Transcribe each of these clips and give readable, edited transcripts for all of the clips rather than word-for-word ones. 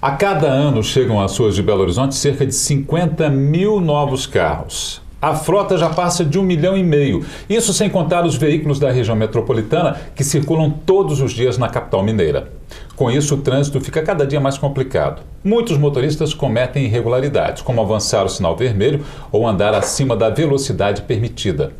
A cada ano chegam às ruas de Belo Horizonte cerca de 50 mil novos carros. A frota já passa de 1,5 milhão. Isso sem contar os veículos da região metropolitana que circulam todos os dias na capital mineira. Com isso, o trânsito fica cada dia mais complicado. Muitos motoristas cometem irregularidades, como avançar o sinal vermelho ou andar acima da velocidade permitida.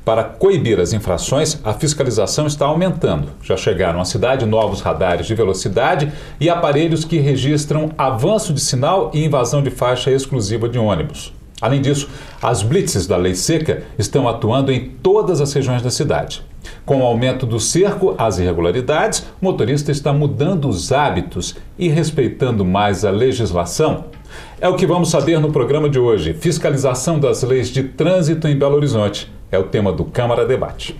Para coibir as infrações, a fiscalização está aumentando. Já chegaram à cidade novos radares de velocidade e aparelhos que registram avanço de sinal e invasão de faixa exclusiva de ônibus. Além disso, as blitzes da lei seca estão atuando em todas as regiões da cidade. Com o aumento do cerco às irregularidades, o motorista está mudando os hábitos e respeitando mais a legislação. É o que vamos saber no programa de hoje. Fiscalização das leis de trânsito em Belo Horizonte. É o tema do Câmara Debate.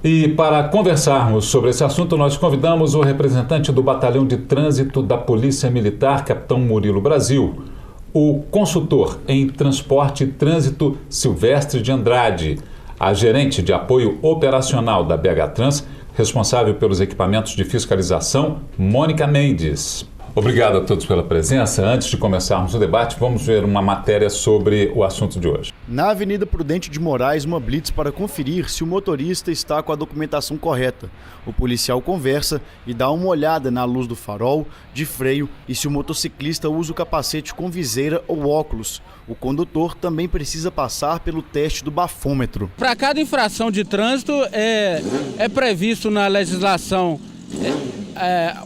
E para conversarmos sobre esse assunto, nós convidamos o representante do Batalhão de Trânsito da Polícia Militar, Capitão Murilo Brasil, o consultor em Transporte e Trânsito Silvestre de Andrade, a gerente de apoio operacional da BH Trans, responsável pelos equipamentos de fiscalização, Mônica Mendes. Obrigado a todos pela presença. Antes de começarmos o debate, vamos ver uma matéria sobre o assunto de hoje. Na Avenida Prudente de Moraes, uma blitz para conferir se o motorista está com a documentação correta. O policial conversa e dá uma olhada na luz do farol, de freio e se o motociclista usa o capacete com viseira ou óculos. O condutor também precisa passar pelo teste do bafômetro. Para cada infração de trânsito é previsto na legislação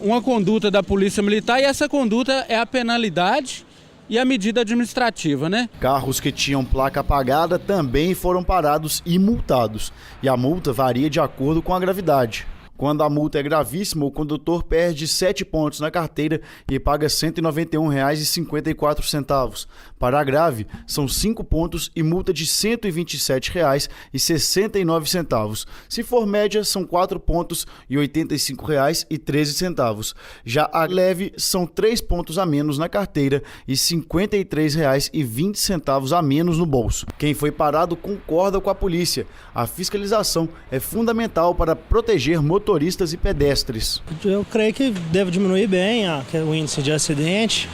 uma conduta da Polícia Militar e essa conduta é a penalidade e a medida administrativa, né? Carros que tinham placa apagada também foram parados e multados. E a multa varia de acordo com a gravidade. Quando a multa é gravíssima, o condutor perde 7 pontos na carteira e paga R$ 191,54. Para a grave, são 5 pontos e multa de R$ 127,69. Se for média, são 4 pontos e R$ 85,13. Já a leve, são 3 pontos a menos na carteira e R$ 53,20 a menos no bolso. Quem foi parado concorda com a polícia. A fiscalização é fundamental para proteger motoristas e pedestres. Eu creio que deve diminuir bem o índice de acidente,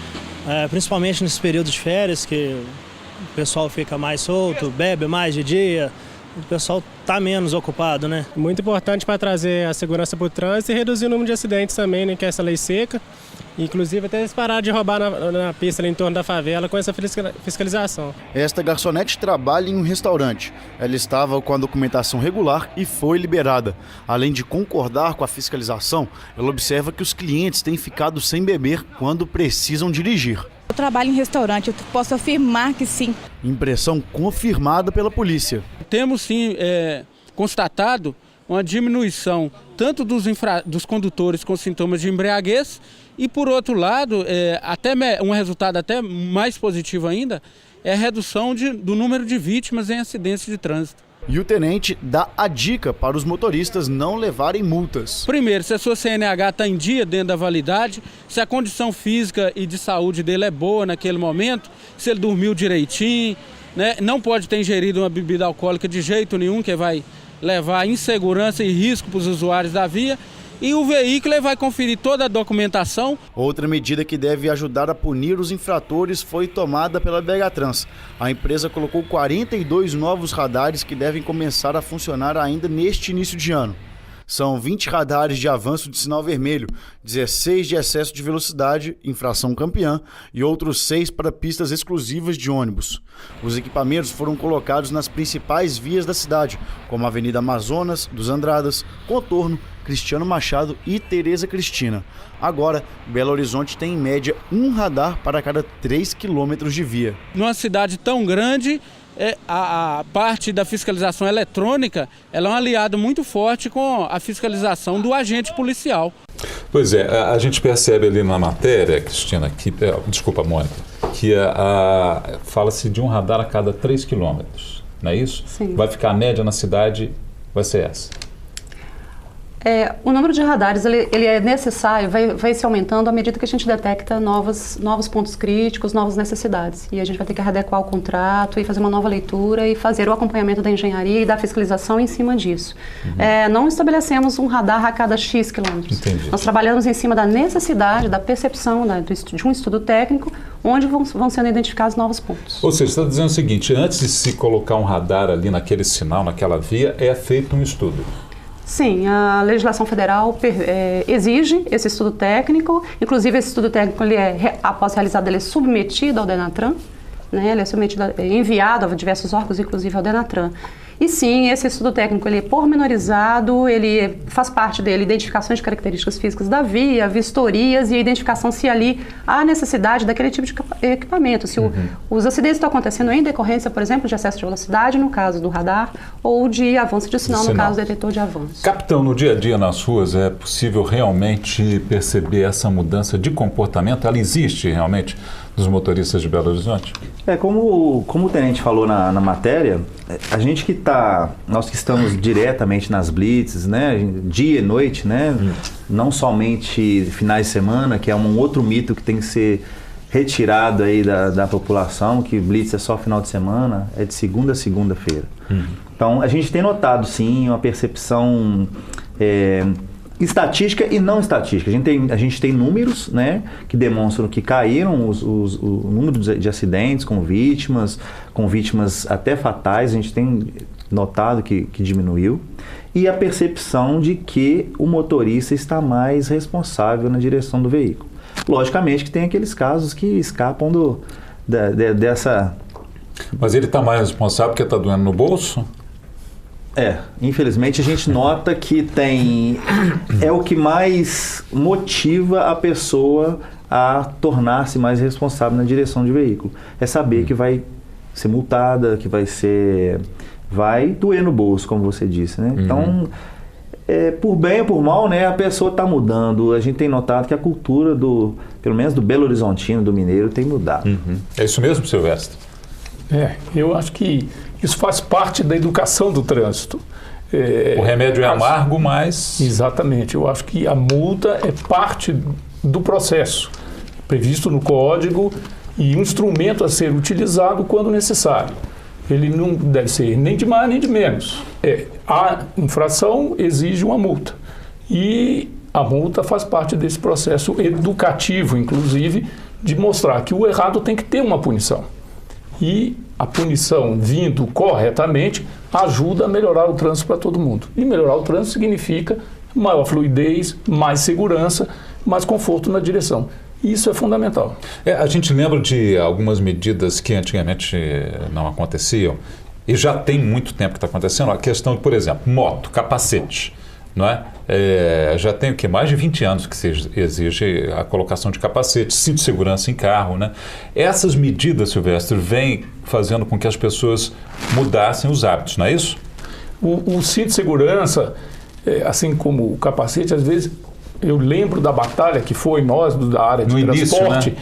principalmente nesse período de férias, que o pessoal fica mais solto, bebe mais de dia, o pessoal está menos ocupado, né? Muito importante para trazer a segurança para o trânsito e reduzir o número de acidentes também, né, que é essa lei seca. Inclusive até eles pararam de roubar na pista ali em torno da favela com essa fiscalização. Esta garçonete trabalha em um restaurante. Ela estava com a documentação regular e foi liberada. Além de concordar com a fiscalização, ela observa que os clientes têm ficado sem beber quando precisam dirigir. Eu trabalho em restaurante, eu posso afirmar que sim. Impressão confirmada pela polícia. Temos sim constatado uma diminuição tanto dos condutores com sintomas de embriaguez e, por outro lado, um resultado até mais positivo ainda, é a redução do número de vítimas em acidentes de trânsito. E o tenente dá a dica para os motoristas não levarem multas. Primeiro, se a sua CNH está em dia dentro da validade, se a condição física e de saúde dele é boa naquele momento, se ele dormiu direitinho, né? Não pode ter ingerido uma bebida alcoólica de jeito nenhum, que vai levar insegurança e risco para os usuários da via. E o veículo vai conferir toda a documentação. Outra medida que deve ajudar a punir os infratores foi tomada pela BH Trans. A empresa colocou 42 novos radares que devem começar a funcionar ainda neste início de ano. São 20 radares de avanço de sinal vermelho, 16 de excesso de velocidade, infração campeã, e outros 6 para pistas exclusivas de ônibus. Os equipamentos foram colocados nas principais vias da cidade, como a Avenida Amazonas, dos Andradas, Contorno, Cristiano Machado e Tereza Cristina. Agora, Belo Horizonte tem em média um radar para cada 3 quilômetros de via. Numa cidade tão grande, a parte da fiscalização eletrônica ela é um aliado muito forte com a fiscalização do agente policial. Pois é, a gente percebe ali na matéria, Cristina, desculpa, Mônica, que fala-se de um radar a cada 3 quilômetros, não é isso? Sim. Vai ficar a média na cidade, vai ser essa? O número de radares ele é necessário, vai se aumentando à medida que a gente detecta novos pontos críticos, novas necessidades. E a gente vai ter que readequar o contrato e fazer uma nova leitura e fazer o acompanhamento da engenharia e da fiscalização em cima disso. Não estabelecemos um radar a cada X quilômetros. Entendi. Nós trabalhamos em cima da necessidade, da percepção de um estudo técnico, onde vão sendo identificados novos pontos. Ou seja, você está dizendo o seguinte, antes de se colocar um radar ali naquele sinal, naquela via, é feito um estudo. Sim, a legislação federal exige esse estudo técnico, inclusive esse estudo técnico, após realizado, ele é submetido ao Denatran, né? Ele é enviado a diversos órgãos, inclusive ao Denatran. E sim, esse estudo técnico ele é pormenorizado, ele faz parte dele identificações de características físicas da via, vistorias e a identificação se ali há necessidade daquele tipo de equipamento. Se os acidentes estão acontecendo em decorrência, por exemplo, de excesso de velocidade, no caso do radar, ou de avanço de sinal, no caso do detetor de avanço. Capitão, no dia a dia nas ruas é possível realmente perceber essa mudança de comportamento? Ela existe realmente dos motoristas de Belo Horizonte? Como o tenente falou na matéria, nós que estamos diretamente nas blitzes, né, dia e noite, né, não somente finais de semana, que é um outro mito que tem que ser retirado aí da população, que blitz é só final de semana, é de segunda a segunda-feira. Então, a gente tem notado, sim, uma percepção estatística e não estatística. A gente tem números, né, que demonstram que caíram o número de acidentes com vítimas até fatais. A gente tem notado que diminuiu. E a percepção de que o motorista está mais responsável na direção do veículo. Logicamente que tem aqueles casos que escapam dessa... Mas ele está mais responsável porque está doendo no bolso? Infelizmente a gente nota que é o que mais motiva a pessoa a tornar-se mais responsável na direção de veículo. É saber que vai ser multada, que vai doer no bolso, como você disse, né? Então, por bem ou por mal, né, a pessoa está mudando. A gente tem notado que a cultura pelo menos do Belo Horizontino, do mineiro, tem mudado. É isso mesmo, Silvestre? Eu acho que isso faz parte da educação do trânsito. O remédio é amargo, mas... Exatamente. Eu acho que a multa é parte do processo, previsto no código e um instrumento a ser utilizado quando necessário. Ele não deve ser nem de mais nem de menos. A infração exige uma multa. E a multa faz parte desse processo educativo, inclusive, de mostrar que o errado tem que ter uma punição. E a punição vindo corretamente ajuda a melhorar o trânsito para todo mundo. E melhorar o trânsito significa maior fluidez, mais segurança, mais conforto na direção. Isso é fundamental. A gente lembra de algumas medidas que antigamente não aconteciam e já tem muito tempo que está acontecendo. A questão de, por exemplo, moto, capacete. Não é? Já tem mais de 20 anos que se exige a colocação de capacete, cinto de segurança em carro, né? Essas medidas, Silvestre, vêm fazendo com que as pessoas mudassem os hábitos, não é isso? O cinto de segurança, assim como o capacete, às vezes eu lembro da batalha que foi nós da área de transporte, né?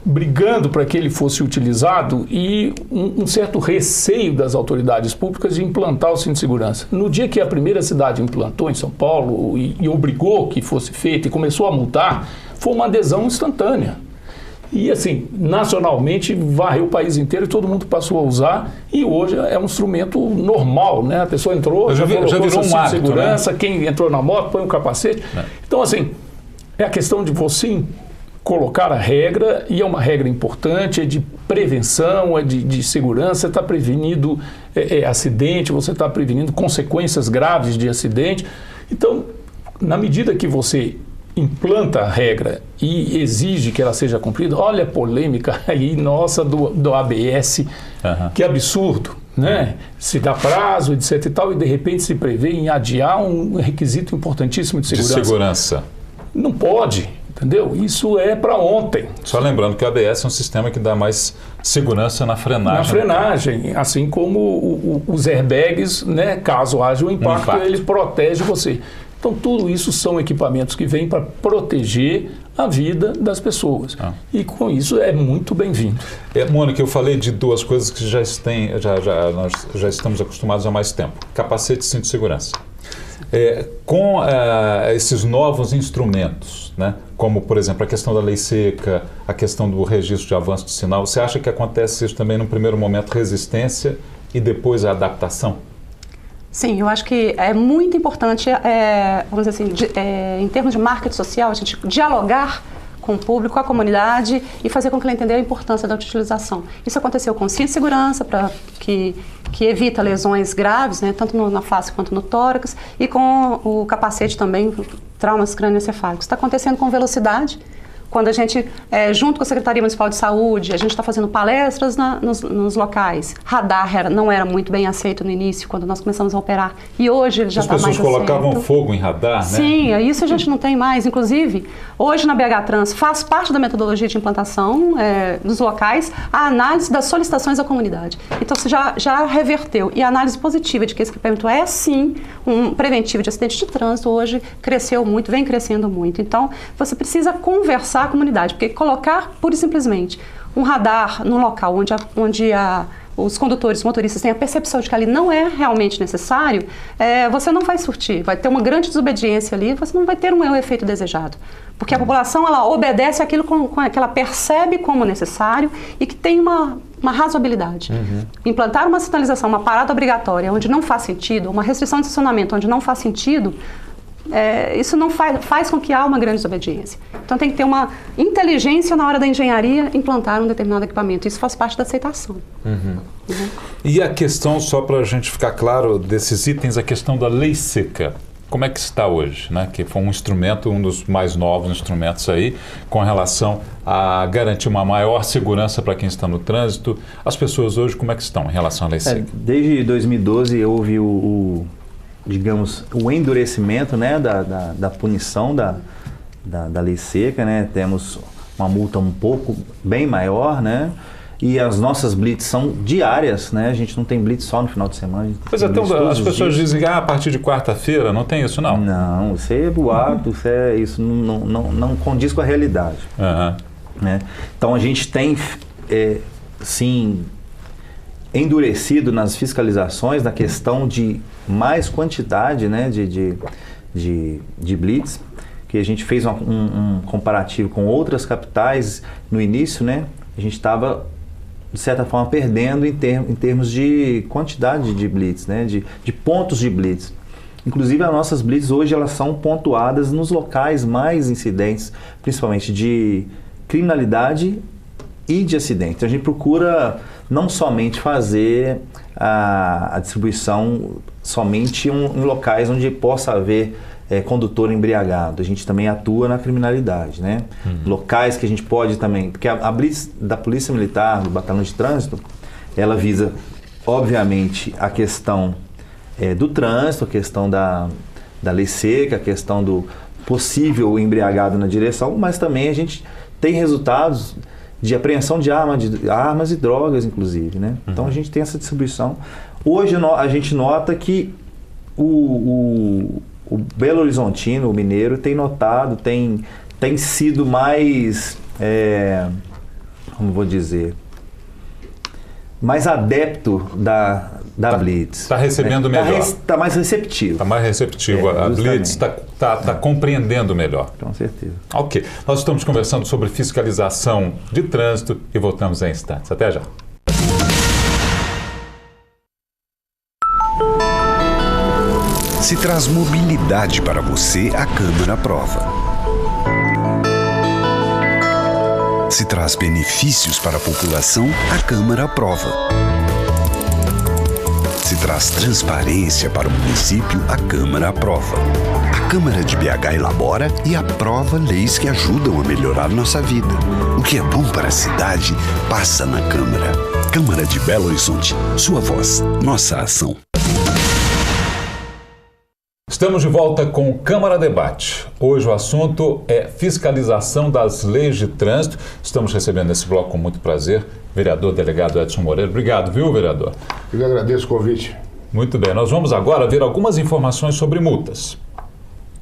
Brigando para que ele fosse utilizado e um certo receio das autoridades públicas de implantar o cinto de segurança. No dia que a primeira cidade implantou em São Paulo e obrigou que fosse feito e começou a multar, foi uma adesão instantânea. E assim, nacionalmente varreu o país inteiro e todo mundo passou a usar e hoje é um instrumento normal, né? A pessoa entrou, já virou um hábito, de segurança, né? Quem entrou na moto põe um capacete. Então assim, é a questão de você colocar a regra, e é uma regra importante, é de prevenção, é de segurança, você está prevenindo acidente, você está prevenindo consequências graves de acidente. Então, na medida que você implanta a regra e exige que ela seja cumprida, olha a polêmica aí, nossa, do ABS, que absurdo, né? Se dá prazo, etc e tal, e de repente se prevê em adiar um requisito importantíssimo de segurança. De segurança. Não pode. Entendeu? Isso é para ontem. Só lembrando que o ABS é um sistema que dá mais segurança na frenagem. Na frenagem, assim como os airbags, né, caso haja um impacto, ele protege você. Então, tudo isso são equipamentos que vêm para proteger a vida das pessoas. E com isso é muito bem-vindo. Mônica, eu falei de duas coisas que nós já estamos acostumados há mais tempo. Capacete e cinto de segurança. Com esses novos instrumentos, né? Como, por exemplo, a questão da lei seca, a questão do registro de avanço de sinal, você acha que acontece isso também, num primeiro momento, resistência e depois a adaptação? Sim, eu acho que é muito importante, vamos dizer assim, em termos de marketing social, a gente dialogar com o público, com a comunidade e fazer com que ela entenda a importância da utilização. Isso aconteceu com o cinto de segurança, que evita lesões graves, né, tanto na face quanto no tórax, e com o capacete também, traumas crânioencefálicos. Está acontecendo com velocidade. Quando a gente, junto com a Secretaria Municipal de Saúde, a gente está fazendo palestras nos locais. Radar não era muito bem aceito no início, quando nós começamos a operar. E hoje ele já está mais aceito. As pessoas colocavam fogo em radar, né? Sim, isso a gente não tem mais. Inclusive, hoje na BH Trans faz parte da metodologia de implantação dos locais a análise das solicitações à comunidade. Então, você já reverteu. E a análise positiva de que esse equipamento é, sim, um preventivo de acidente de trânsito, hoje cresceu muito, vem crescendo muito. Então, você precisa conversar a comunidade, porque colocar pura e simplesmente um radar no local onde os condutores, os motoristas têm a percepção de que ali não é realmente necessário, você não vai surtir, vai ter uma grande desobediência ali, você não vai ter um efeito desejado. Porque a população, ela obedece aquilo que ela percebe como necessário e que tem uma razoabilidade. Implantar uma sinalização, uma parada obrigatória onde não faz sentido, uma restrição de estacionamento onde não faz sentido, isso não faz com que há uma grande desobediência. Então tem que ter uma inteligência na hora da engenharia implantar um determinado equipamento. Isso faz parte da aceitação. E a questão, só para a gente ficar claro desses itens, a questão da lei seca. Como é que está hoje, né? Que foi um instrumento, um dos mais novos instrumentos aí, com relação a garantir uma maior segurança para quem está no trânsito. As pessoas hoje, como é que estão em relação à lei seca? Desde 2012 houve digamos, o endurecimento, né, da punição da lei seca, né? Temos uma multa bem maior, né? E as nossas blitz são diárias, né? A gente não tem blitz só no final de semana. Pois então as pessoas dizem a partir de quarta-feira, não tem isso não? Não, isso é boato, isso não condiz com a realidade. Né? Então a gente tem, sim, endurecido nas fiscalizações na questão de mais quantidade, né, de blitz, que a gente fez um comparativo com outras capitais no início, né? A gente estava, de certa forma, perdendo em termos de quantidade de blitz, né? De pontos de blitz. Inclusive, as nossas blitz hoje elas são pontuadas nos locais mais incidentes, principalmente de criminalidade e de acidente. Então, a gente procura não somente fazer a distribuição somente em locais onde possa haver condutor embriagado. A gente também atua na criminalidade, né? Locais que a gente pode também... Porque a blitz da Polícia Militar, do Batalhão de Trânsito, ela visa, obviamente, a questão do trânsito, a questão da lei seca, a questão do possível embriagado na direção, mas também a gente tem resultados de apreensão de armas e drogas, inclusive, né? Então a gente tem essa distribuição. Hoje a gente nota que o Belo Horizontino, o mineiro, tem notado, tem sido mais, como vou dizer, mais adepto da blitz. Está recebendo melhor. Está mais receptivo. Está mais receptivo. A blitz está compreendendo melhor. Com certeza. Ok. Nós estamos conversando sobre fiscalização de trânsito e voltamos em instantes. Até já. Se traz mobilidade para você, a Câmara aprova. Se traz benefícios para a população, a Câmara aprova. Se traz transparência para o município, a Câmara aprova. A Câmara de BH elabora e aprova leis que ajudam a melhorar nossa vida. O que é bom para a cidade, passa na Câmara. Câmara de Belo Horizonte. Sua voz, nossa ação. Estamos de volta com o Câmara Debate. Hoje o assunto é fiscalização das leis de trânsito. Estamos recebendo nesse bloco com muito prazer o vereador delegado Edson Moreira. Obrigado, viu, vereador? Eu agradeço o convite. Muito bem, nós vamos agora ver algumas informações sobre multas.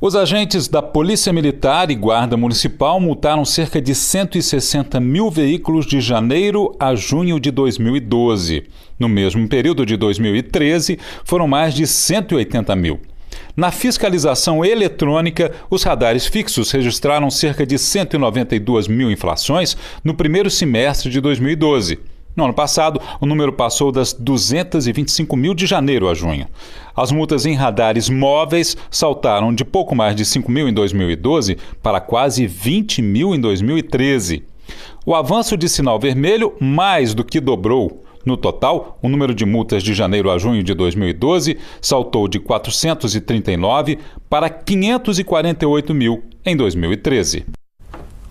Os agentes da Polícia Militar e Guarda Municipal multaram cerca de 160 mil veículos de janeiro a junho de 2012. No mesmo período de 2013, foram mais de 180 mil. Na fiscalização eletrônica, os radares fixos registraram cerca de 192 mil infrações no primeiro semestre de 2012. No ano passado, o número passou das 225 mil de janeiro a junho. As multas em radares móveis saltaram de pouco mais de 5 mil em 2012 para quase 20 mil em 2013. O avanço de sinal vermelho mais do que dobrou. No total, o número de multas de janeiro a junho de 2012 saltou de 439 para 548 mil em 2013.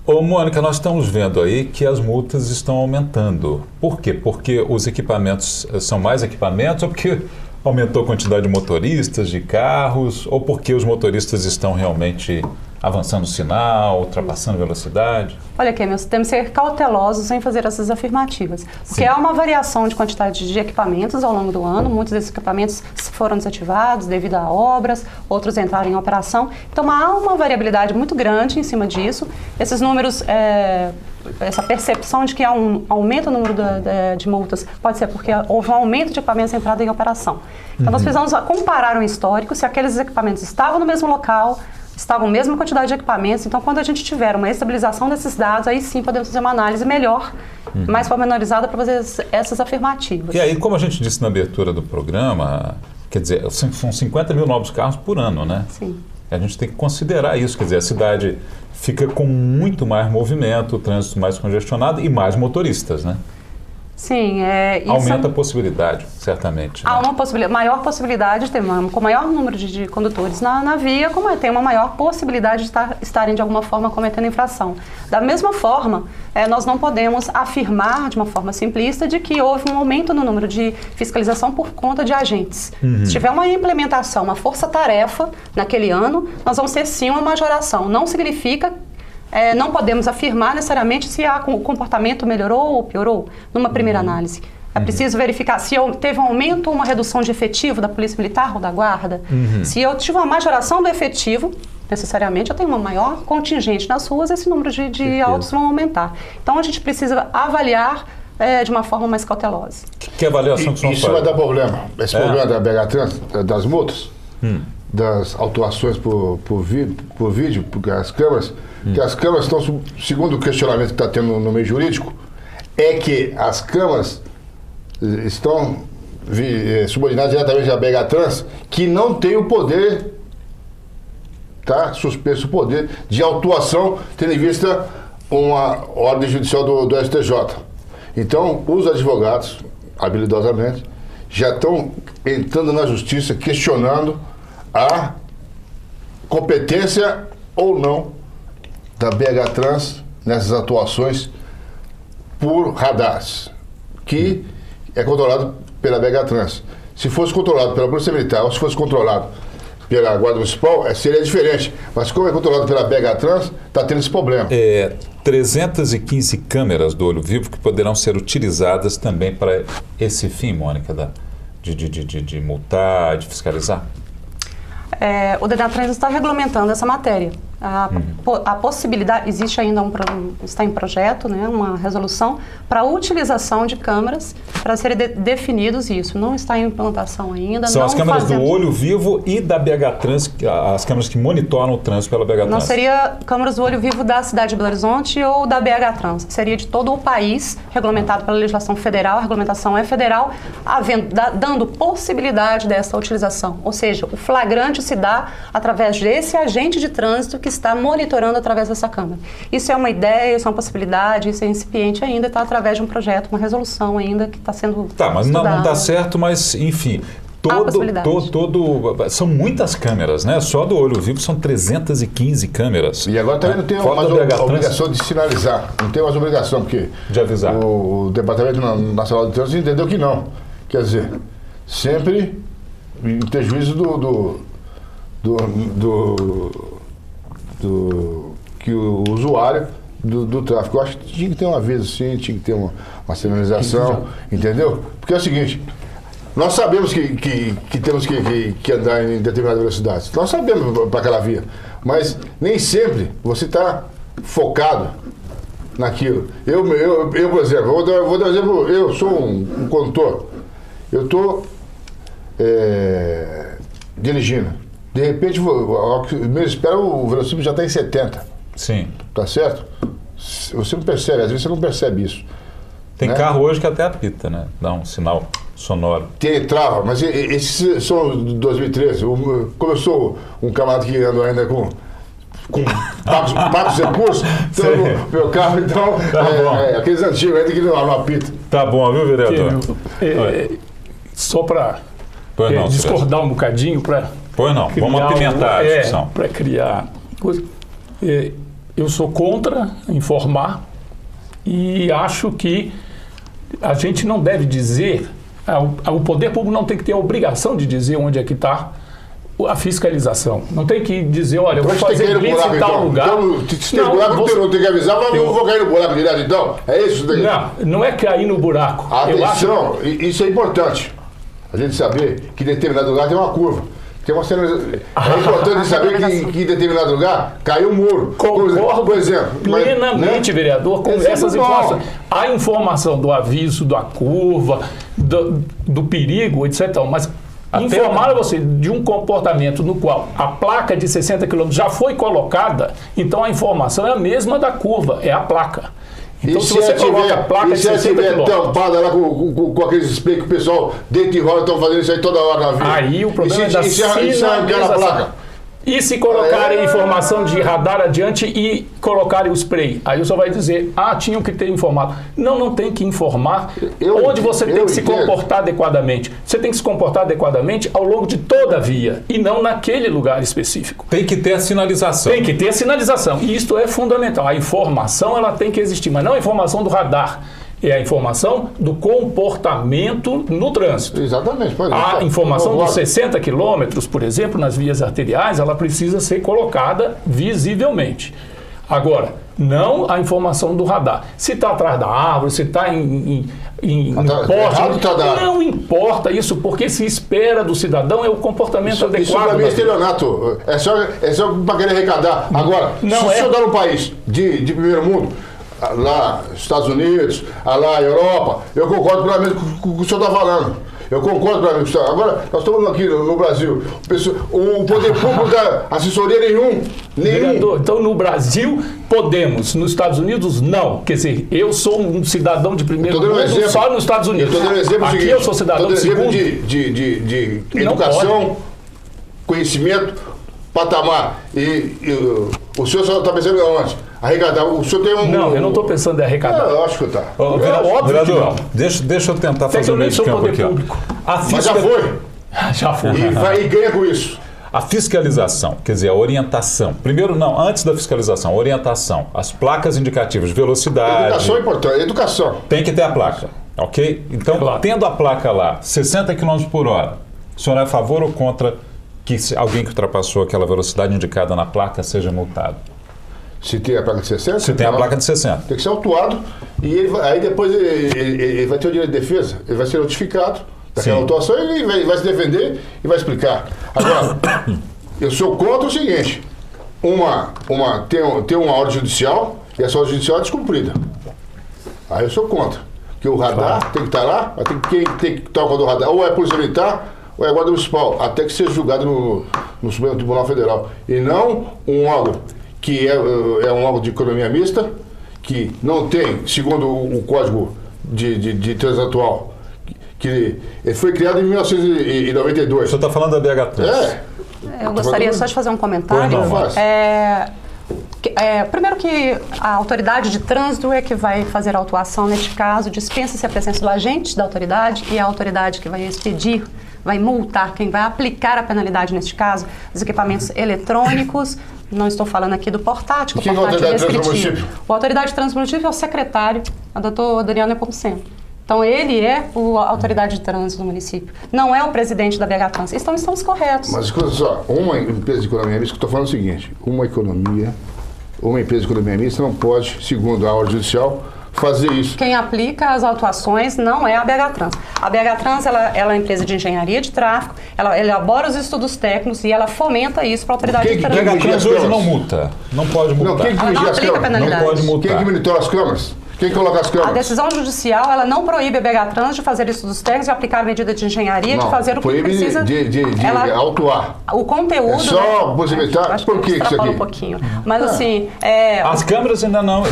Ô, Mônica, nós estamos vendo aí que as multas estão aumentando. Por quê? Porque os equipamentos são mais equipamentos ou porque aumentou a quantidade de motoristas, de carros, ou porque os motoristas estão realmente avançando o sinal, ultrapassando velocidade? Olha aqui, temos que ser cautelosos em fazer essas afirmativas, porque há uma variação de quantidade de equipamentos ao longo do ano, muitos desses equipamentos foram desativados devido a obras, outros entraram em operação, então há uma variabilidade muito grande em cima disso. Esses números, essa percepção de que há um aumento no número de multas, pode ser porque houve um aumento de equipamentos entrando em operação. Então nós precisamos comparar o histórico, se aqueles equipamentos estavam no mesmo local, estavam a mesma quantidade de equipamentos. Então, quando a gente tiver uma estabilização desses dados, aí sim podemos fazer uma análise melhor, mais pormenorizada para fazer essas afirmativas. E aí, como a gente disse na abertura do programa, quer dizer, são 50 mil novos carros por ano, né? Sim. A gente tem que considerar isso, quer dizer, a cidade fica com muito mais movimento, o trânsito mais congestionado e mais motoristas, né? Sim, isso aumenta a possibilidade, certamente. Há uma maior possibilidade de ter com maior número de condutores na via, como tem uma maior possibilidade de estarem de alguma forma cometendo infração. Da mesma forma, nós não podemos afirmar de uma forma simplista de que houve um aumento no número de fiscalização por conta de agentes. Se tiver uma implementação, uma força-tarefa naquele ano, nós vamos ter sim uma majoração. Não significa não podemos afirmar necessariamente se o comportamento melhorou ou piorou numa primeira análise. É preciso verificar se teve um aumento ou uma redução de efetivo da Polícia Militar ou da Guarda. Se eu tive uma majoração do efetivo, necessariamente eu tenho uma maior contingente nas ruas, esse número de autos vão aumentar. Então a gente precisa avaliar de uma forma mais cautelosa. Que avaliação que o senhor faz? Isso vai dar problema. Esse problema da BH Trans, das multas, das autuações por vídeo, porque as câmeras, que as câmeras estão, segundo o questionamento que está tendo no meio jurídico, é que as câmeras estão subordinadas diretamente à BH Trans, que não tem o poder, tá? Suspenso o poder de autuação, tendo em vista uma ordem judicial do STJ. Então, os advogados, habilidosamente, já estão entrando na justiça, questionando a competência ou não da BH Trans nessas atuações por radares, que é controlado pela BH Trans. Se fosse controlado pela Polícia Militar ou se fosse controlado pela Guarda Municipal, seria diferente. Mas como é controlado pela BH Trans, está tendo esse problema. 315 câmeras do olho vivo que poderão ser utilizadas também para esse fim, Mônica, de multar, de fiscalizar? O Denatrans está regulamentando essa matéria. A possibilidade, existe ainda está em projeto, né, uma resolução para a utilização de câmeras para serem definidos isso. Não está em implantação ainda. São as câmeras do olho vivo e da BH Trans, as câmeras que monitoram o trânsito pela BH Trans. Não seria câmeras do olho vivo da cidade de Belo Horizonte ou da BH Trans. Seria de todo o país, regulamentado pela legislação federal. A regulamentação é federal, dando possibilidade dessa utilização. Ou seja, o flagrante se dá através desse agente de trânsito que está monitorando através dessa câmera. Isso é uma ideia, isso é uma possibilidade, isso é incipiente ainda, está através de um projeto, uma resolução ainda que está sendo mas não está certo, mas enfim, são muitas câmeras, né? Só do olho vivo são 315 câmeras. E agora também não tem mais obrigação de sinalizar, não tem mais obrigação, porque de avisar. O Departamento Nacional de Trânsito entendeu que não. Quer dizer, sempre em prejuízo que o usuário do tráfego. Eu acho que tinha que ter uma vez assim, tinha que ter uma sinalização, entendeu? Porque é o seguinte, nós sabemos que temos que andar em determinada velocidade. Nós sabemos para aquela via, mas nem sempre você está focado naquilo. Eu, por exemplo, vou dar um exemplo, eu sou um condutor, eu estou dirigindo De repente, ao que o meu espera, o velocímetro já está em 70. Sim. Tá certo? Você não percebe, às vezes você não percebe isso. Tem carro hoje que até apita, né? Dá um sinal sonoro. Tem trava, mas esses são de 2013. Como eu sou um camarada que anda ainda com pagos recursos, então meu carro, então, aqueles antigos ainda que não apita. Tá bom, viu, vereador? Só para não, discordar um bocadinho, para... Pois não, vamos apimentar a discussão. Para criar coisa. Eu sou contra informar e acho que a gente não deve dizer, o poder público não tem que ter a obrigação de dizer onde é que está a fiscalização. Não tem que dizer, olha, eu vou fazer blitz em tal lugar. Então, se tem buraco, não tem que avisar, mas eu vou cair no buraco direto, então? É isso daí? Não é cair no buraco. Atenção, isso é importante. A gente saber que em determinado lugar tem uma curva. Tem uma cena, é importante saber que em determinado lugar caiu um muro. Concordo, por exemplo. Plenamente, vereador, com essas informações. A informação do aviso, da curva, do perigo, etc. Mas informar você de um comportamento no qual a placa de 60 km já foi colocada, então a informação é a mesma da curva, é a placa. Então, se você coloca a placa de 60 km... E se tampada lá com aqueles spray que o pessoal dentro e roda estão fazendo isso aí toda hora na vida? Aí o problema é da sinalização. E se colocarem informação de radar adiante e colocarem o spray? Aí você vai dizer, tinham que ter informado. Não tem que informar onde você tem que se comportar adequadamente. Você tem que se comportar adequadamente ao longo de toda a via e não naquele lugar específico. Tem que ter a sinalização. Tem que ter a sinalização. E isto é fundamental. A informação ela tem que existir, mas não a informação do radar. É a informação do comportamento no trânsito. Exatamente. A informação dos 60 quilômetros, por exemplo, nas vias arteriais, ela precisa ser colocada visivelmente. Agora, não a informação do radar. Se está atrás da árvore, se está em poste, não importa isso, porque se espera do cidadão é o comportamento adequado. Isso para mim é estelionato. É só para querer arrecadar. Agora, se o senhor está num país de primeiro mundo, lá Estados Unidos, lá Europa, eu concordo plenamente com o que o senhor está falando. Eu concordo plenamente com o senhor. Agora, nós estamos aqui no Brasil, o poder público dá assessoria nenhum. Vereador, então no Brasil podemos, nos Estados Unidos não. Quer dizer, eu sou um cidadão de primeiro mundo só nos Estados Unidos. Eu estou dando exemplo aqui seguinte, eu sou cidadão de segundo. de educação, conhecimento, patamar. E o senhor só está pensando onde? Arrecadar. O senhor tem um... Não, eu não estou pensando em arrecadar. Eu acho que está. Óbvio que não. Deixa eu tentar fazer o meio de campo aqui. Mas já foi. Já foi. E ganha com isso. A fiscalização, quer dizer, a orientação. Primeiro, não, antes da fiscalização, orientação. As placas indicativas de velocidade. Educação é importante, educação. Tem que ter a placa, ok? Então, tendo a placa lá, 60 km por hora, o senhor é a favor ou contra que alguém que ultrapassou aquela velocidade indicada na placa seja multado? Se tem a placa de 60? Se tem a placa de 60. Tem que ser autuado e aí depois ele vai ter o direito de defesa, ele vai ser notificado daquela autuação e ele vai se defender e vai explicar. Agora, eu sou contra o seguinte, tem uma ordem judicial e essa ordem judicial é descumprida. Aí eu sou contra. Porque o radar tem que estar lá, quem tem que estar com o radar ou é a Polícia Militar ou é a Guarda Municipal, até que seja julgado no Supremo Tribunal Federal. E não um órgão que é um órgão de economia mista, que não tem, segundo o Código de Trânsito atual, que ele foi criado em 1992. O senhor está falando da BH Trans? Eu gostaria só de fazer um comentário. Primeiro que a autoridade de trânsito é que vai fazer a autuação neste caso, dispensa-se a presença do agente da autoridade e a autoridade que vai expedir, vai multar, quem vai aplicar a penalidade neste caso, os equipamentos eletrônicos. Não estou falando aqui do portátil, que é a autoridade de trânsito do município? A autoridade de trânsito do município é o secretário, o doutor Adriano Nepomuceno. Então, ele é a autoridade de trânsito do município. Não é o presidente da BH Trans. Então, estamos corretos. Mas escuta só, uma empresa de economia mista, que eu estou falando o seguinte, uma empresa de economia mista não pode, segundo a ordem judicial, fazer isso. Quem aplica as autuações não é a BH Trans. A BH Trans ela é uma empresa de engenharia de tráfego, ela elabora os estudos técnicos e ela fomenta isso para a autoridade de trânsito. A BH Trans hoje não multa, não pode multar. Não, quem que não aplica a penalidade. Não pode multar. Quem que monitora as câmeras? Quem coloca as câmeras? A decisão judicial, ela não proíbe a BH Trans de fazer estudos técnicos, de aplicar a medida de engenharia, de fazer o que precisa. De autuar. O conteúdo... É só possibilitar... Por que isso aqui? Um pouquinho. Mas assim... As câmeras ainda não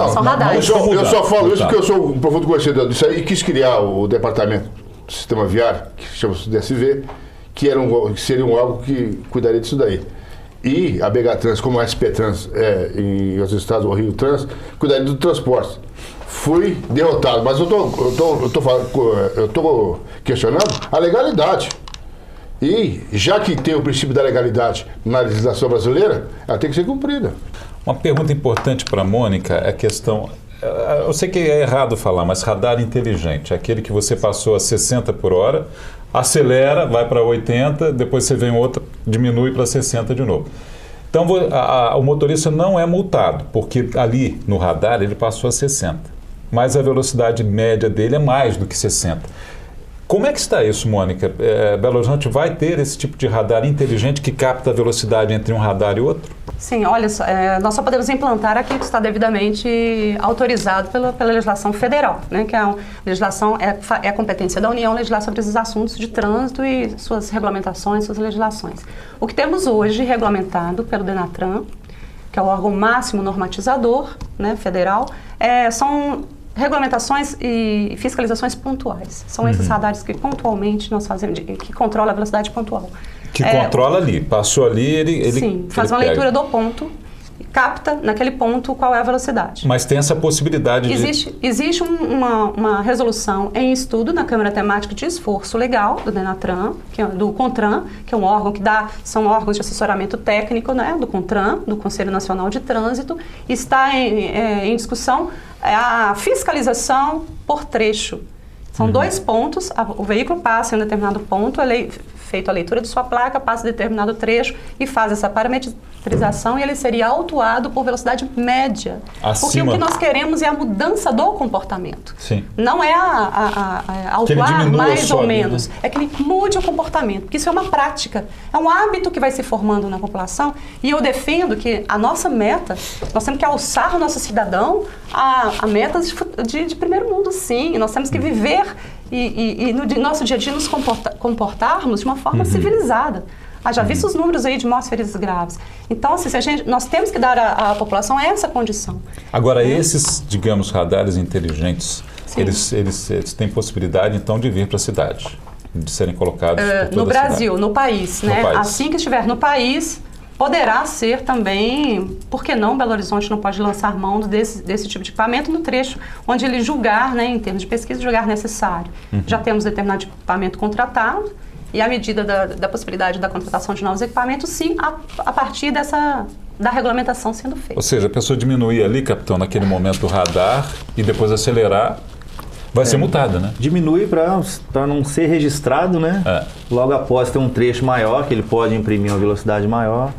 são radares. Eu só falo isso porque eu sou um profundo conhecedor disso aí e quis criar o departamento do sistema viário, que chama-se DSV, que seria algo que cuidaria disso daí. E a BH Trans, como a SP Trans em outros estados, o Rio Trans, cuidaria do transporte. Fui derrotado, mas eu tô questionando a legalidade. E, já que tem o princípio da legalidade na legislação brasileira, ela tem que ser cumprida. Uma pergunta importante para a Mônica é a questão... Eu sei que é errado falar, mas radar inteligente, aquele que você passou a 60 por hora, acelera, vai para 80, depois você vem outra, diminui para 60 de novo. Então o motorista não é multado, porque ali no radar ele passou a 60, mas a velocidade média dele é mais do que 60. Como é que está isso, Mônica? Belo Horizonte vai ter esse tipo de radar inteligente que capta a velocidade entre um radar e outro? Sim, olha só, nós só podemos implantar aquilo que está devidamente autorizado pela legislação federal, né, que a legislação é a competência da União legislar sobre esses assuntos de trânsito e suas regulamentações, suas legislações. O que temos hoje regulamentado pelo Denatran, que é o órgão máximo normatizador, né, federal, são regulamentações e fiscalizações pontuais. São esses radares que pontualmente nós fazemos, que controlam a velocidade pontual. Que controla ali, passou ali, ele sim, faz uma leitura do ponto, capta naquele ponto qual é a velocidade. Mas tem essa possibilidade Existe uma resolução em estudo na Câmara Temática de Esforço Legal do Denatran, do CONTRAN, que é um órgão que são órgãos de assessoramento técnico, né, do CONTRAN, do Conselho Nacional de Trânsito. Está em discussão a fiscalização por trecho. São 2 pontos, o veículo passa em um determinado ponto, feito a leitura de sua placa, passa determinado trecho e faz essa parametrização e ele seria autuado por velocidade média. Porque o que nós queremos é a mudança do comportamento. Sim. Não é autuar mais ou menos, né? É que ele mude o comportamento, porque isso é uma prática, é um hábito que vai se formando na população e eu defendo que a nossa meta, nós temos que alçar o nosso cidadão a metas de primeiro mundo, sim, nós temos que viver e no nosso dia a dia nos comportarmos de uma forma civilizada. Já visto os números aí de mortes feridas graves. Então, assim, nós temos que dar à população essa condição. Agora, esses, digamos, radares inteligentes, eles têm possibilidade, então, de vir para a cidade, de serem colocados por toda no Brasil, no país, né? Assim que estiver no país, poderá ser também, por que não, Belo Horizonte não pode lançar mão desse tipo de equipamento no trecho onde ele julgar, né, em termos de pesquisa, julgar necessário. Já temos determinado equipamento contratado e à medida da possibilidade da contratação de novos equipamentos, sim, a partir da regulamentação sendo feita. Ou seja, a pessoa diminuir ali, capitão, naquele momento o radar e depois acelerar, vai ser multada, né? Diminui para não ser registrado, né? Logo após ter um trecho maior, que ele pode imprimir uma velocidade maior.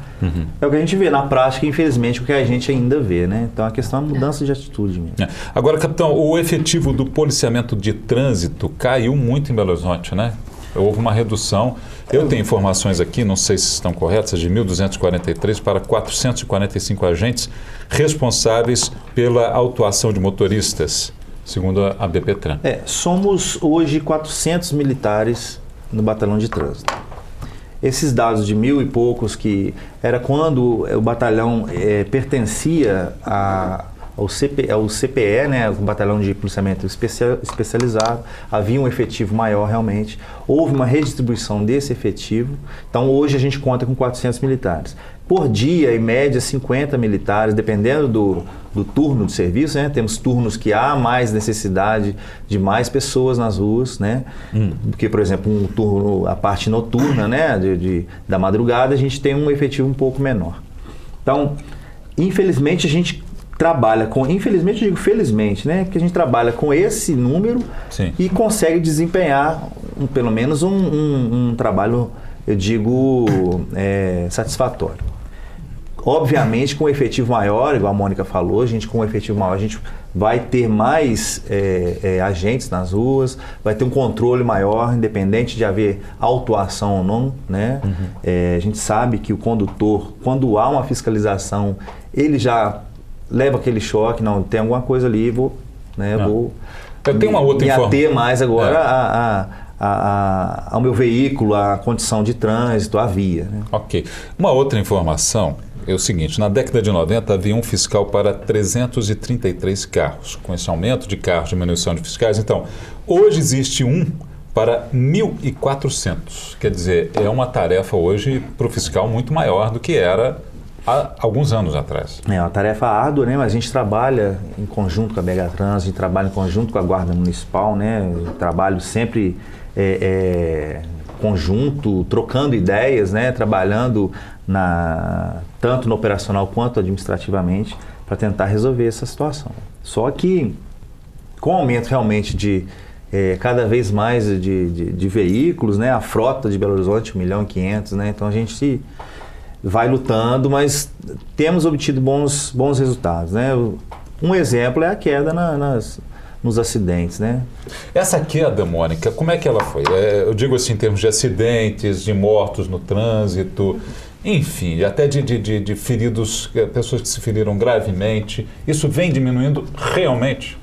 É o que a gente vê na prática, infelizmente, o que a gente ainda vê, né? Então a questão é a mudança de atitude mesmo. Agora, capitão, o efetivo do policiamento de trânsito caiu muito em Belo Horizonte, né? Houve uma redução. Eu tenho informações aqui, não sei se estão corretas, de 1.243 para 445 agentes responsáveis pela autuação de motoristas, segundo a BPTran. Somos hoje 400 militares no batalhão de trânsito. Esses dados de 1.000 e poucos, que era quando o batalhão pertencia ao CPE, né, o Batalhão de Policiamento Especializado, havia um efetivo maior realmente, houve uma redistribuição desse efetivo, então hoje a gente conta com 400 militares. Por dia, em média, 50 militares, dependendo do turno de serviço, né? Temos turnos que há mais necessidade de mais pessoas nas ruas, né? Porque, por exemplo, um turno, a parte noturna, né? Da madrugada, a gente tem um efetivo um pouco menor. Então, infelizmente, a gente trabalha com, infelizmente eu digo felizmente, né? Porque a gente trabalha com esse número e consegue desempenhar pelo menos um trabalho, eu digo, satisfatório. Obviamente, com um efetivo maior, igual a Mônica falou, com um efetivo maior a gente vai ter mais agentes nas ruas, vai ter um controle maior, independente de haver autuação ou não, né? A gente sabe que o condutor, quando há uma fiscalização, ele já leva aquele choque, não, tem alguma coisa ali, vou eu tenho uma outra informação. ater mais agora ao meu veículo, à condição de trânsito, à via. Né? Ok. Uma outra informação é o seguinte, na década de 90 havia um fiscal para 333 carros. Com esse aumento de carros, diminuição de fiscais, então, hoje existe um para 1.400. Quer dizer, é uma tarefa hoje para o fiscal muito maior do que era há alguns anos atrás. É uma tarefa árdua, né? Mas a gente trabalha em conjunto com a BH Trans, a gente trabalha em conjunto com a Guarda Municipal, né? Eu trabalho sempre conjunto, trocando ideias, né? Trabalhando tanto no operacional quanto administrativamente para tentar resolver essa situação. Só que com o aumento realmente de cada vez mais de veículos, né? A frota de Belo Horizonte, 1.500.000, né? Então a gente vai lutando, mas temos obtido bons resultados, né? Um exemplo é a queda nos acidentes, né? Essa queda, Mônica, como é que ela foi? Eu digo assim, em termos de acidentes, de mortos no trânsito, enfim, até de feridos, pessoas que se feriram gravemente. Isso vem diminuindo realmente?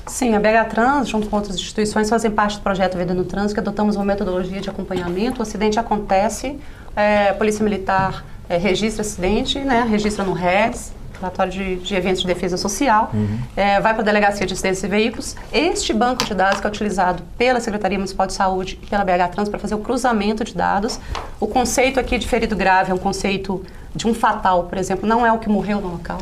Sim, a BH Trans, junto com outras instituições, fazem parte do projeto Vida no Trânsito, que adotamos uma metodologia de acompanhamento. O acidente acontece, a Polícia Militar registra acidente, né, registra no REDS, Relatório de Eventos de Defesa Social, vai para a Delegacia de Acidentes e Veículos. Este banco de dados que é utilizado pela Secretaria Municipal de Saúde e pela BH Trans para fazer o cruzamento de dados. O conceito aqui de ferido grave é um conceito de um fatal, por exemplo, não é o que morreu no local.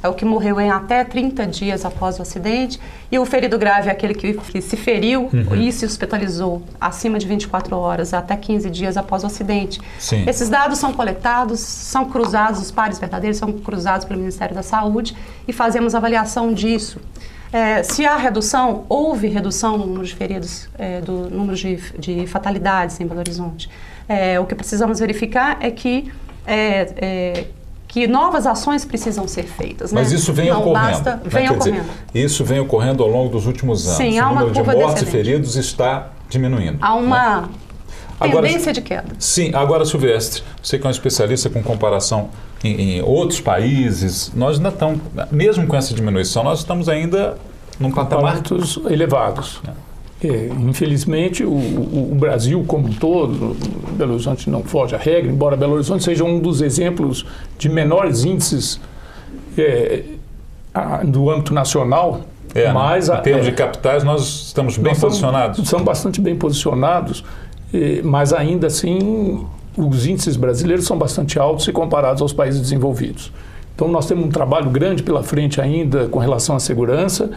É o que morreu em até 30 dias após o acidente. E o ferido grave é aquele que se feriu e se hospitalizou acima de 24 horas, até 15 dias após o acidente. Sim. Esses dados são coletados, são cruzados, os pares verdadeiros são cruzados pelo Ministério da Saúde e fazemos avaliação disso. Se há redução, houve redução no número de feridos, do número de fatalidades em Belo Horizonte. O que precisamos verificar é que novas ações precisam ser feitas. Mas isso vem ocorrendo. Dizer, isso vem ocorrendo ao longo dos últimos anos. Sim, há uma curva de mortes e feridos está diminuindo. Há uma tendência de queda. Sim, agora, Silvestre, você que é um especialista com comparação em outros países, nós ainda estamos, mesmo com essa diminuição, nós estamos ainda num patamar elevados. Infelizmente, o Brasil como um todo, Belo Horizonte não foge à regra, embora Belo Horizonte seja um dos exemplos de menores índices do âmbito nacional, mas em termos de capitais nós estamos bem posicionados. Estamos bastante bem posicionados, mas ainda assim os índices brasileiros são bastante altos se comparados aos países desenvolvidos. Então nós temos um trabalho grande pela frente ainda com relação à segurança.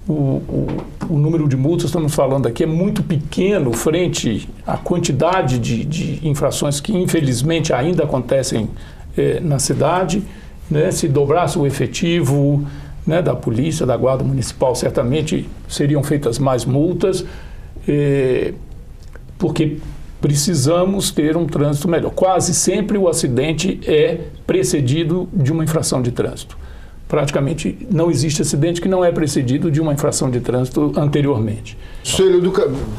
O número de multas, estamos falando aqui, é muito pequeno frente à quantidade de infrações que infelizmente ainda acontecem na cidade. Né? Se dobrasse o efetivo, né, da polícia, da guarda municipal, certamente seriam feitas mais multas, porque precisamos ter um trânsito melhor. Quase sempre o acidente é precedido de uma infração de trânsito. Praticamente não existe acidente que não é precedido de uma infração de trânsito anteriormente.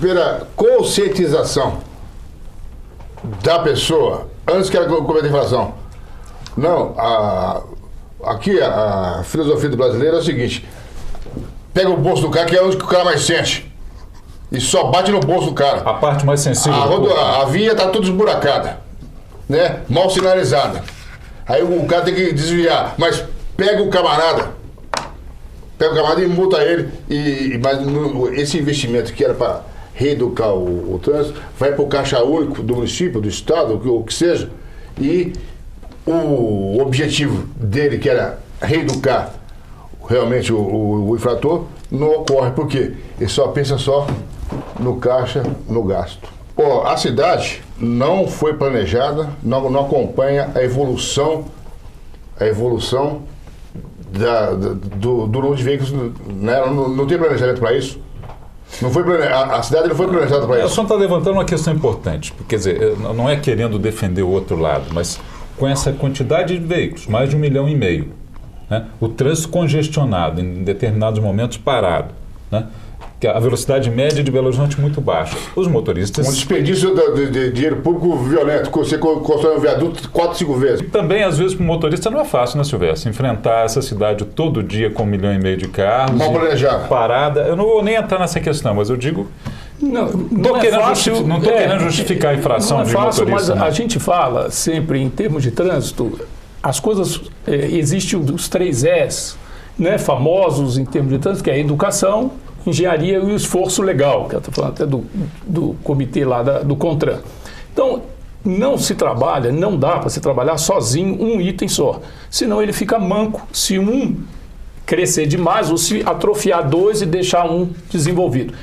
Pela conscientização da pessoa, antes que ela cometa a infração. Não, aqui a filosofia do brasileiro é o seguinte: pega o bolso do cara, que é onde o cara mais sente, e só bate no bolso do cara. A parte mais sensível. A via está toda esburacada, né? Mal sinalizada. Aí o cara tem que desviar, mas pega o camarada e multa ele. Mas esse investimento que era para reeducar o trânsito vai para o caixa único do município, do estado, o que seja. E o objetivo dele, que era reeducar realmente o infrator, não ocorre. Por quê? Ele só pensa no caixa, no gasto. A cidade não foi planejada, não acompanha a evolução do número de veículos, né? Não tem planejamento para isso. A cidade não foi planejada para isso. O senhor está levantando uma questão importante, porque, quer dizer, não é querendo defender o outro lado, mas com essa quantidade de veículos, mais de 1,5 milhão, né? O trânsito congestionado, em determinados momentos parado, né? que a velocidade média de Belo Horizonte é muito baixa. Os motoristas... Um desperdício de dinheiro público violento, você constrói um viaduto 4, 5 vezes. E também, às vezes, para o motorista não é fácil, né, Silvestre? Enfrentar essa cidade todo dia com 1,5 milhão de carros. Mal planejado. Parada. Eu não vou nem entrar nessa questão, mas eu digo... Não estou querendo justificar a infração de motorista. Mas a gente fala sempre em termos de trânsito, as coisas, existem os 3 Es, né, famosos em termos de trânsito, que é a educação, engenharia e o esforço legal, que eu estou falando até do comitê lá do CONTRAN. Então, não se trabalha, não dá para se trabalhar sozinho um item só, senão ele fica manco se um crescer demais ou se atrofiar 2 e deixar um desenvolvido.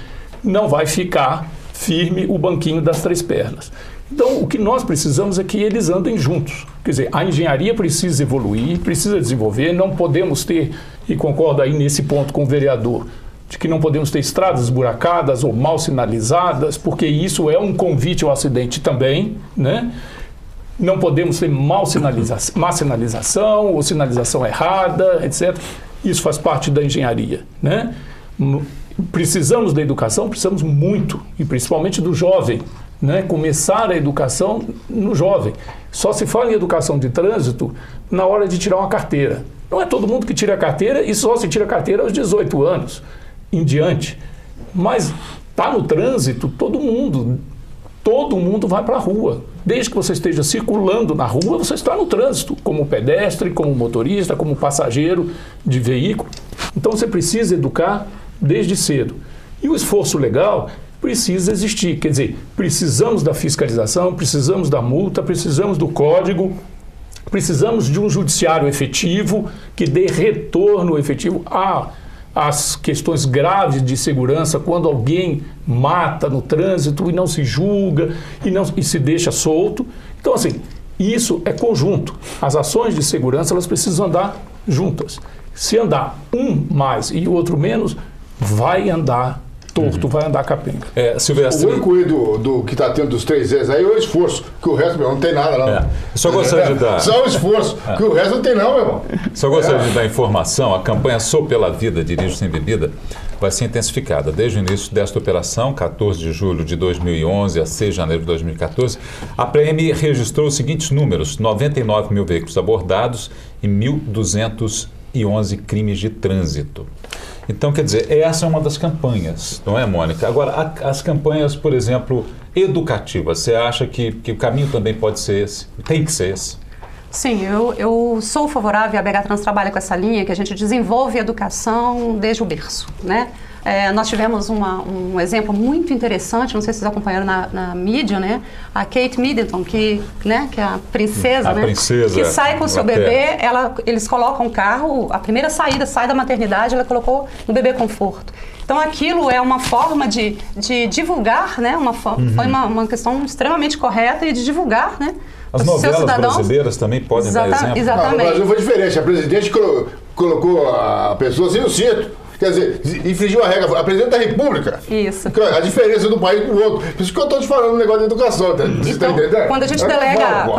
Não vai ficar firme o banquinho das 3 pernas. Então, o que nós precisamos é que eles andem juntos. Quer dizer, a engenharia precisa evoluir, precisa desenvolver, não podemos ter, e concordo aí nesse ponto com o vereador, de que não podemos ter estradas esburacadas ou mal sinalizadas, porque isso é um convite ao acidente também, né? Não podemos ter má sinalização ou sinalização errada, etc. Isso faz parte da engenharia, né? Precisamos da educação, precisamos muito, e principalmente do jovem, né? Começar a educação no jovem. Só se fala em educação de trânsito na hora de tirar uma carteira. Não é todo mundo que tira a carteira e só se tira a carteira aos 18 anos em diante. Mas está no trânsito, todo mundo vai para a rua. Desde que você esteja circulando na rua, você está no trânsito, como pedestre, como motorista, como passageiro de veículo. Então você precisa educar desde cedo. E o esforço legal precisa existir. Quer dizer, precisamos da fiscalização, precisamos da multa, precisamos do código, precisamos de um judiciário efetivo que dê retorno efetivo às questões graves de segurança, quando alguém mata no trânsito e não se julga e se deixa solto. Então, assim, isso é conjunto. As ações de segurança, elas precisam andar juntas. Se andar um mais e o outro menos, vai andar torto, vai andar capenga. Silvestre... O único do que está tendo dos 3 Es aí é o esforço, que o resto, meu irmão, não tem nada, não. Só gostaria de dar... Só o esforço, que o resto não tem não, meu irmão. Só gostaria de dar informação, a campanha Sou pela Vida, Dirijo Sem Bebida, vai ser intensificada. Desde o início desta operação, 14 de julho de 2011 a 6 de janeiro de 2014, a PM registrou os seguintes números: 99 mil veículos abordados e 1.211 crimes de trânsito. Então, quer dizer, essa é uma das campanhas, não é, Mônica? Agora, as campanhas, por exemplo, educativas, você acha que o caminho também pode ser esse? Tem que ser esse? Sim, eu sou favorável, a BH Trans trabalha com essa linha, que a gente desenvolve educação desde o berço, né? Nós tivemos um exemplo muito interessante, não sei se vocês acompanharam na mídia, né? A Kate Middleton, que é a princesa, né? Que sai com o seu bebê, eles colocam o carro, a primeira saída, sai da maternidade, ela colocou no bebê conforto. Então aquilo é uma forma de divulgar, né? Foi uma questão extremamente correta e de divulgar, né? As novelas brasileiras também podem dar exemplo. Exatamente. No Brasil foi diferente, a presidente colocou a pessoa sem o cinto. Quer dizer, infringiu a regra, a presidente da República. Isso. A diferença de um país para o outro. Por isso que eu estou te falando um negócio de educação. Você está entendendo? Quando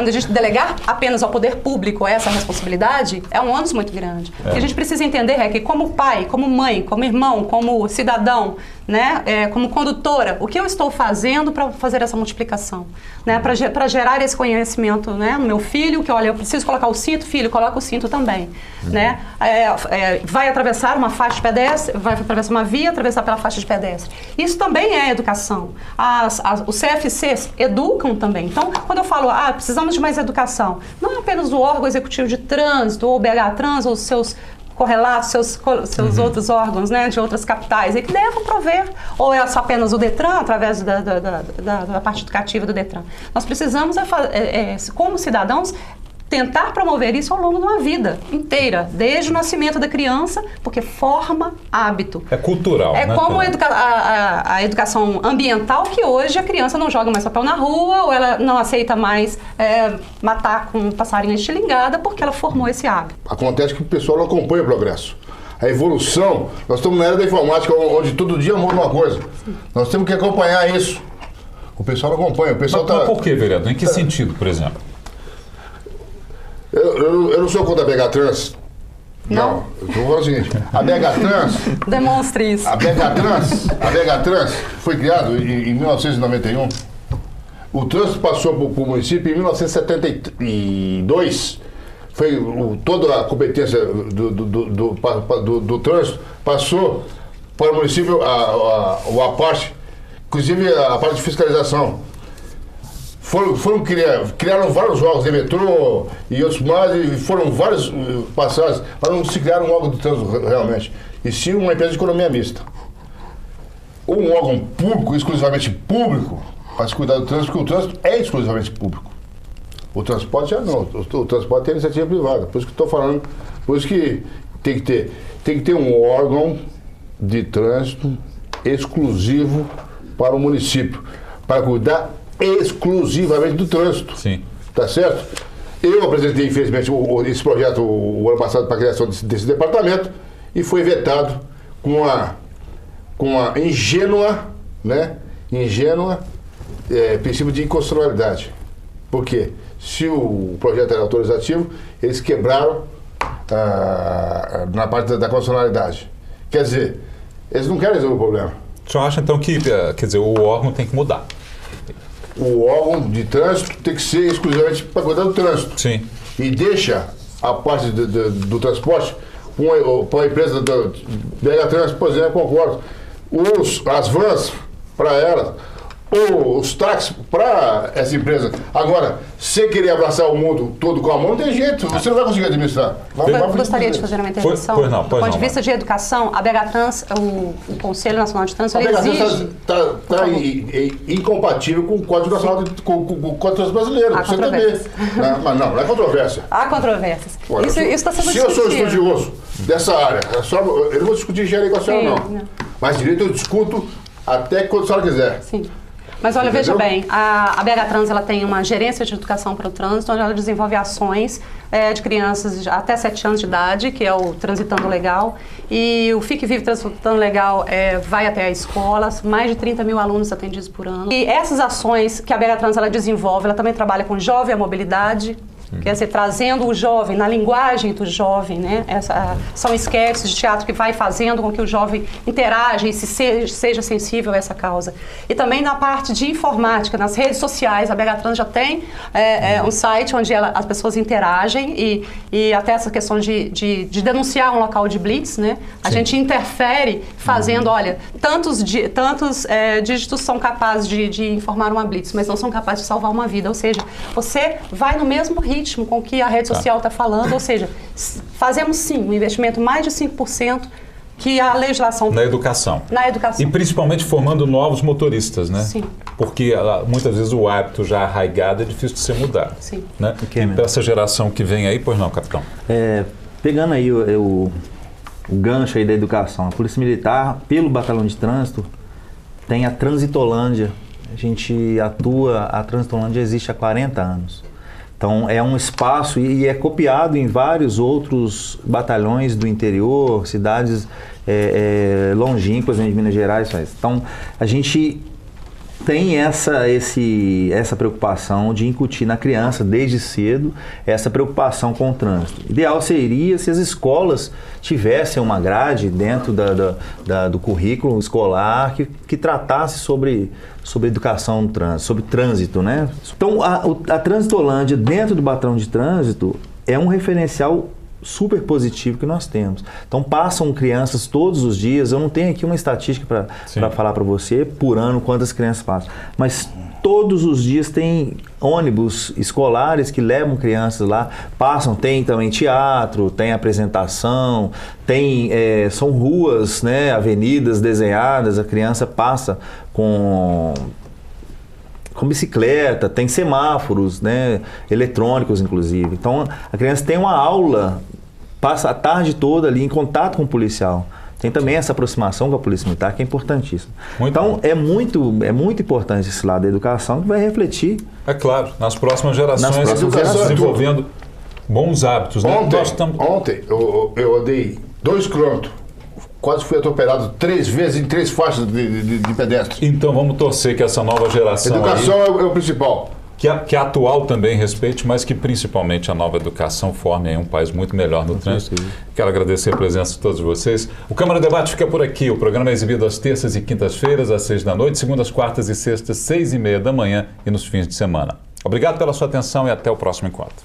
a gente delegar apenas ao poder público essa responsabilidade, é um ônus muito grande. O que a gente precisa entender é que, como pai, como mãe, como irmão, como cidadão, né, como condutora, o que eu estou fazendo para fazer essa multiplicação? Né, para gerar esse conhecimento, né, no meu filho, que olha, eu preciso colocar o cinto, filho, coloca o cinto também. Né? Vai atravessar uma faixa de pedestre, vai atravessar uma via, atravessar pela faixa de pedestre. Isso também é educação. Os CFCs educam também. Então, quando eu falo, precisamos de mais educação, não é apenas o órgão executivo de trânsito, ou o BH Trans, ou os seus correlatos, seus outros órgãos, né, de outras capitais, e que devem prover, ou é só apenas o DETRAN, através da parte educativa do DETRAN. Nós precisamos, como cidadãos, tentar promover isso ao longo de uma vida inteira, desde o nascimento da criança, porque forma hábito. É cultural, né? Como a educação ambiental, que hoje a criança não joga mais papel na rua, ou ela não aceita mais matar com um passarinho estilingada, porque ela formou esse hábito. Acontece que o pessoal não acompanha o progresso. A evolução, nós estamos na era da informática, onde todo dia muda uma coisa. Sim. Nós temos que acompanhar isso. O pessoal não acompanha. Mas por que, vereador? Em que sentido, por exemplo? Eu não sou contra a BH Trans, Não, eu estou falando o seguinte, a BH-Trans... Demonstre isso. A BH-Trans foi criada em 1991. O trânsito passou para o município em 1972. Toda a competência do trânsito passou para o município a parte, inclusive a parte de fiscalização. Criaram vários órgãos de metrô e outros mais, e foram vários passados, mas não se criaram um órgão de trânsito realmente, e sim uma empresa de economia mista. Um órgão público, exclusivamente público, para se cuidar do trânsito, porque o trânsito é exclusivamente público. O transporte já não, o transporte tem iniciativa privada, por isso que estou falando, por isso que tem que ter um órgão de trânsito exclusivo para o município, para cuidar exclusivamente do trânsito. Sim. Tá certo? Eu apresentei, infelizmente, esse projeto o ano passado para a criação desse departamento e foi vetado com a ingênua princípio de inconstitucionalidade. Por quê? Se o projeto era autorizativo, eles quebraram na parte da constitucionalidade. Quer dizer, eles não querem resolver o problema. O senhor acha então que, quer dizer, o órgão tem que mudar? O órgão de trânsito tem que ser exclusivamente para cuidar do trânsito. Sim. E deixa a parte do transporte para a empresa da BH-Trans, por exemplo, concordo. As vans para elas, os táxis para essa empresa. Agora, se querer abraçar o mundo todo com a mão, não tem jeito, você não vai conseguir administrar. Eu gostaria de fazer uma intervenção. Pois não. Do ponto de vista de educação, a BH-Trans, o Conselho Nacional de Trânsito, ele exige... Está incompatível com o Código Nacional, com o Código Brasileiro, com o CTB. Mas não é controvérsia. Há controvérsias. Isso está sendo discutido. Se eu sou estudioso dessa área, eu não vou discutir engenharia com a senhora, não. Mas direito eu discuto até quando a senhora quiser. Sim. Mas olha, veja bem, a BH-Trans ela tem uma gerência de educação para o trânsito, onde ela desenvolve ações de crianças até 7 anos de idade, que é o Transitando Legal, e o Fique Vive Transitando Legal vai até a escola, mais de 30 mil alunos atendidos por ano. E essas ações que a BH-Trans ela desenvolve, ela também trabalha com jovem à mobilidade, quer dizer, trazendo o jovem, na linguagem do jovem, né? São esquetes de teatro que vai fazendo com que o jovem interaja e seja sensível a essa causa. E também na parte de informática, nas redes sociais, a BH-Trans já tem um site onde as pessoas interagem e até essa questão de denunciar um local de blitz, né? A gente interfere fazendo, olha, tantos dígitos são capazes de informar uma blitz, mas não são capazes de salvar uma vida. Ou seja, você vai no mesmo ritmo com que a rede social está falando, ou seja, fazemos sim um investimento mais de 5% que a legislação... Na educação. Na educação. E principalmente formando novos motoristas, né? Sim. Porque muitas vezes o hábito já arraigado é difícil de ser mudado. Sim. Né? E para essa geração que vem aí, pois não, capitão? Pegando aí o gancho aí da educação, a Polícia Militar, pelo Batalhão de Trânsito, tem a Transitolândia. A Transitolândia existe há 40 anos. Então é um espaço e é copiado em vários outros batalhões do interior, cidades longínquas de Minas Gerais. Então a gente tem essa preocupação de incutir na criança desde cedo essa preocupação com o trânsito. Ideal seria se as escolas tivessem uma grade dentro do currículo escolar que tratasse sobre educação no trânsito, sobre trânsito, né? Então a Transitolândia dentro do Batalhão de Trânsito é um referencial super positivo que nós temos. Então passam crianças todos os dias, eu não tenho aqui uma estatística para falar para você por ano quantas crianças passam, mas todos os dias tem ônibus escolares que levam crianças lá, passam, tem também teatro, tem apresentação, são ruas, né, avenidas desenhadas, a criança passa com bicicleta, tem semáforos, né, eletrônicos inclusive. Então a criança tem uma aula, passa a tarde toda ali em contato com o policial. Tem também essa aproximação com a Polícia Militar que é importantíssima. Então é muito importante esse lado da educação que vai refletir. É claro, nas próximas gerações desenvolvendo bons hábitos. Né? Ontem eu andei 2 quilômetros. Quase fui atropelado 3 vezes em 3 faixas de pedestre. Então vamos torcer que essa nova geração... Educação é o principal. que a atual também respeite, mas que principalmente a nova educação forme aí um país muito melhor no trânsito. Quero agradecer a presença de todos vocês. O Câmara Debate fica por aqui. O programa é exibido às terças e quintas-feiras, às 6 da noite, segundas, quartas e sextas, 6h30 da manhã e nos fins de semana. Obrigado pela sua atenção e até o próximo encontro.